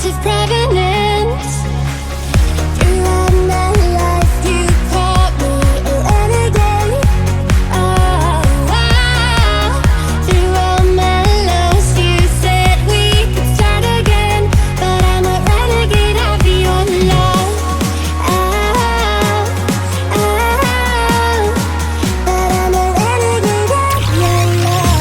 signs of provenance. Throughout my life you called me a renegade. Oh, wow. Throughout my lows you said we could start again, but I'm a renegade of your love. Oh, but I'm a renegade of your love.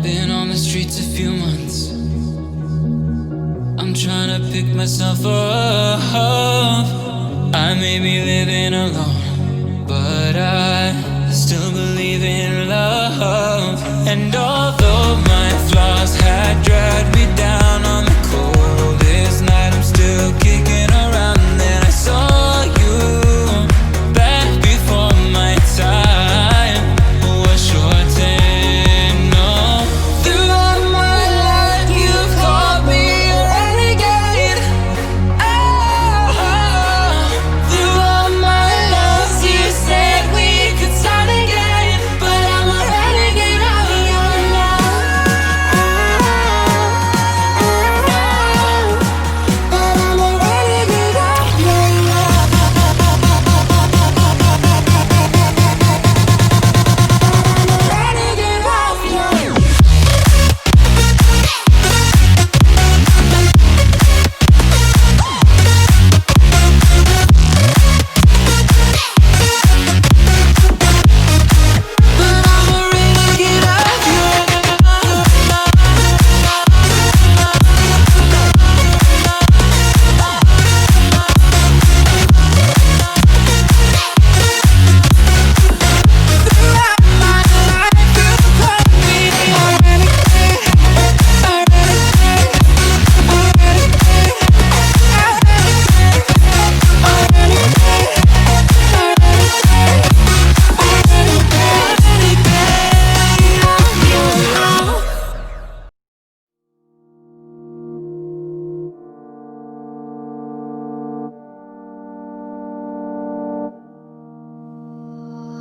Been on the streets a few months. I'm trying to pick myself up. I may be living alone, but I still believe in love. And although my flaws had dragged me down on the coldest night, I'm still kicking around. And then I saw you back before my time was shortened. No, throughout my life you've called me a renegade. Oh, throughout my loves you said we could start again, but I'm a renegade of your love. But I'm a renegade of your love. Renegade of your love.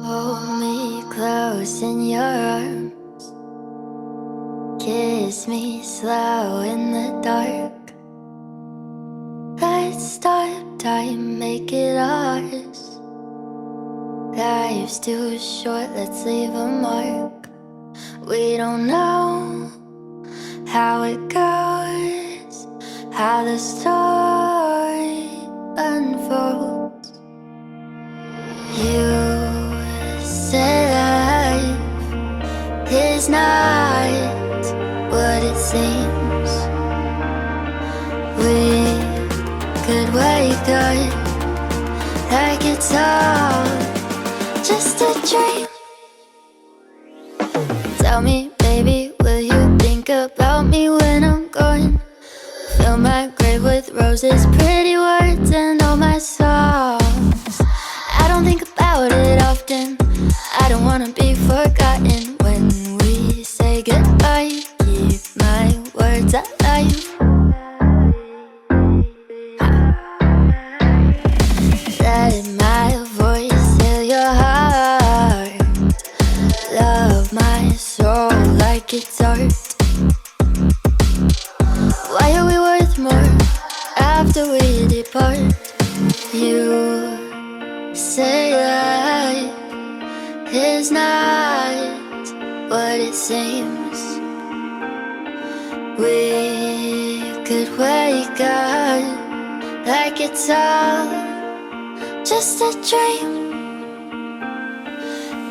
Hold me close in your arms, kiss me slow in the dark. Let's start time, make it ours. Life's too short, let's leave a mark. We don't know how it goes, how the story unfolds. You say life is not what it seems. We could wake up like it's all just a dream. Tell me, baby, will you think about me when I'm gone? Fill my grave with roses, pretty words, and all my songs. I don't think about it often. I don't wanna be forgotten when we say goodbye. Keep my words alive. Let my voice heal your heart. Love my soul like it's art. Why are we worth more after we depart? You say life is not what it seems. We could wake up like it's all just a dream.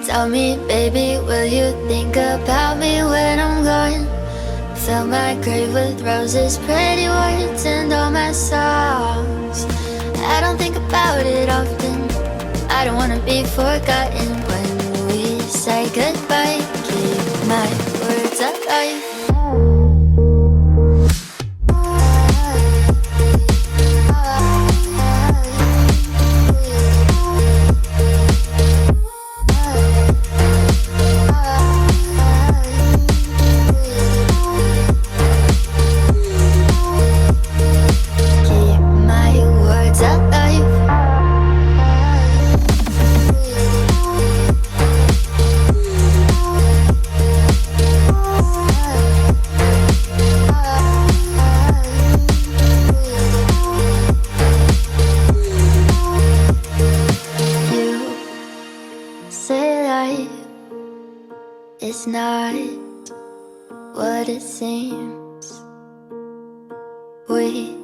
Tell me, baby, will you think about me when I'm gone? Fill my grave with roses, pretty words, and all my songs. I don't think about it often. I don't wanna be forgotten when we say goodbye. Keep my words alive. It's not what it seems. We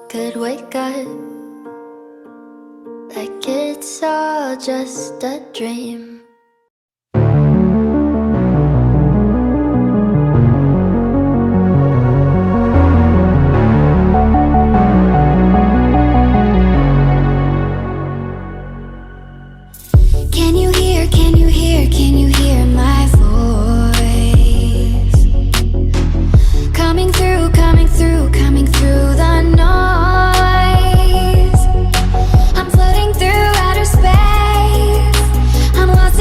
could wake up like it's all just a dream. Can you hear, can you hear, can you hear my voice? Coming through, coming through, coming through the noise. I'm floating through outer space. I'm lost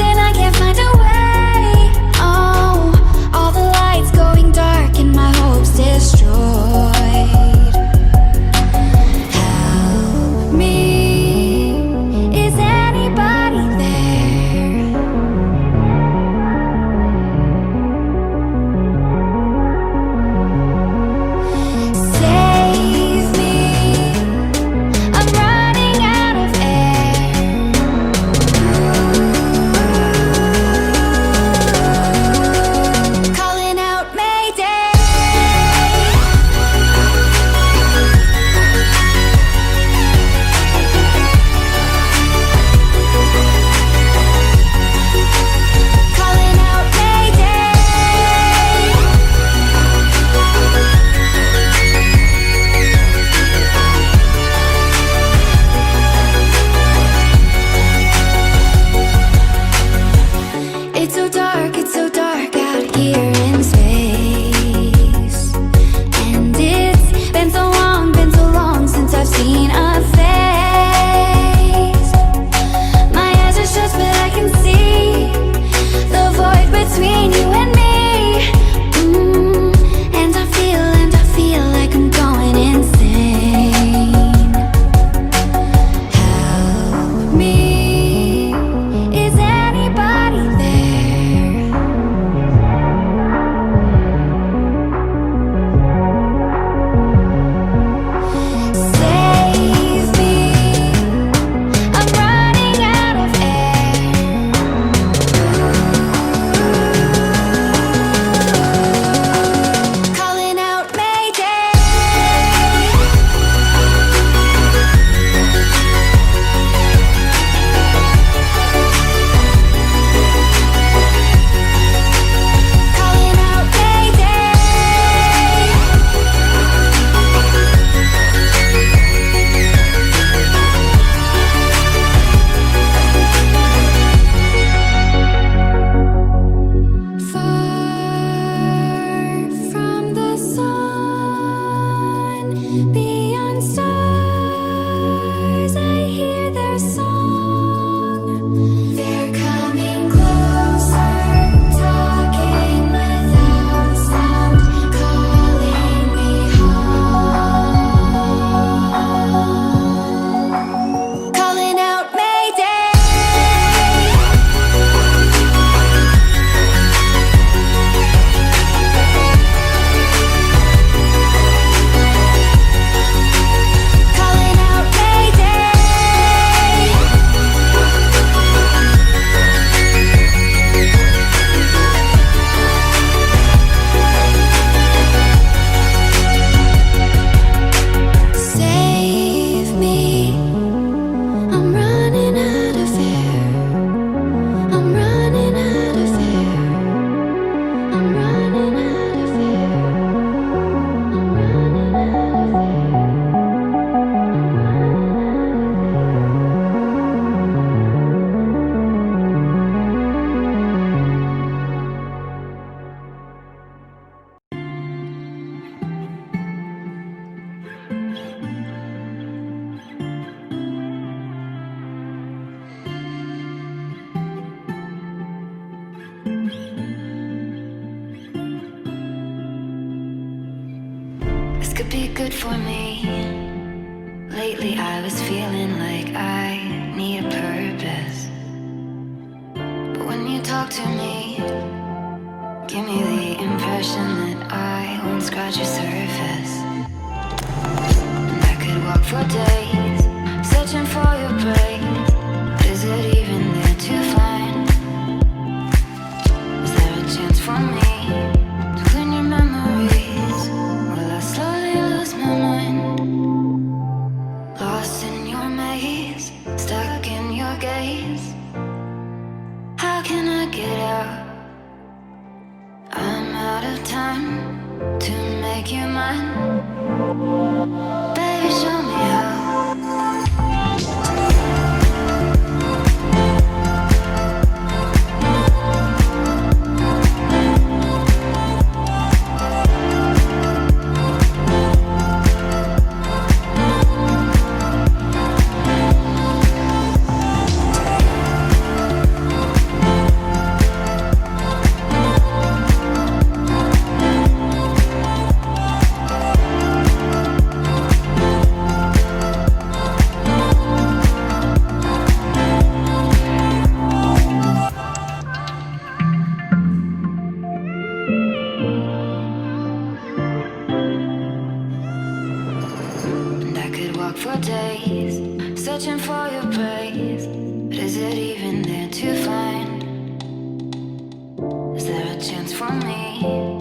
could be good for me. Lately I was feeling like I need a purpose. But when you talk to me, give me the impression that I won't scratch your surface. And I could walk for days, searching for your praise. But is it even there to find? Is there a chance for me to win your memories? Will I slowly lose my mind? Lost in your maze, stuck in your gaze. How can I get out? I'm out of time to make you mine. Baby, show me how. For days, searching for your praise. But is it even there to find? Is there a chance for me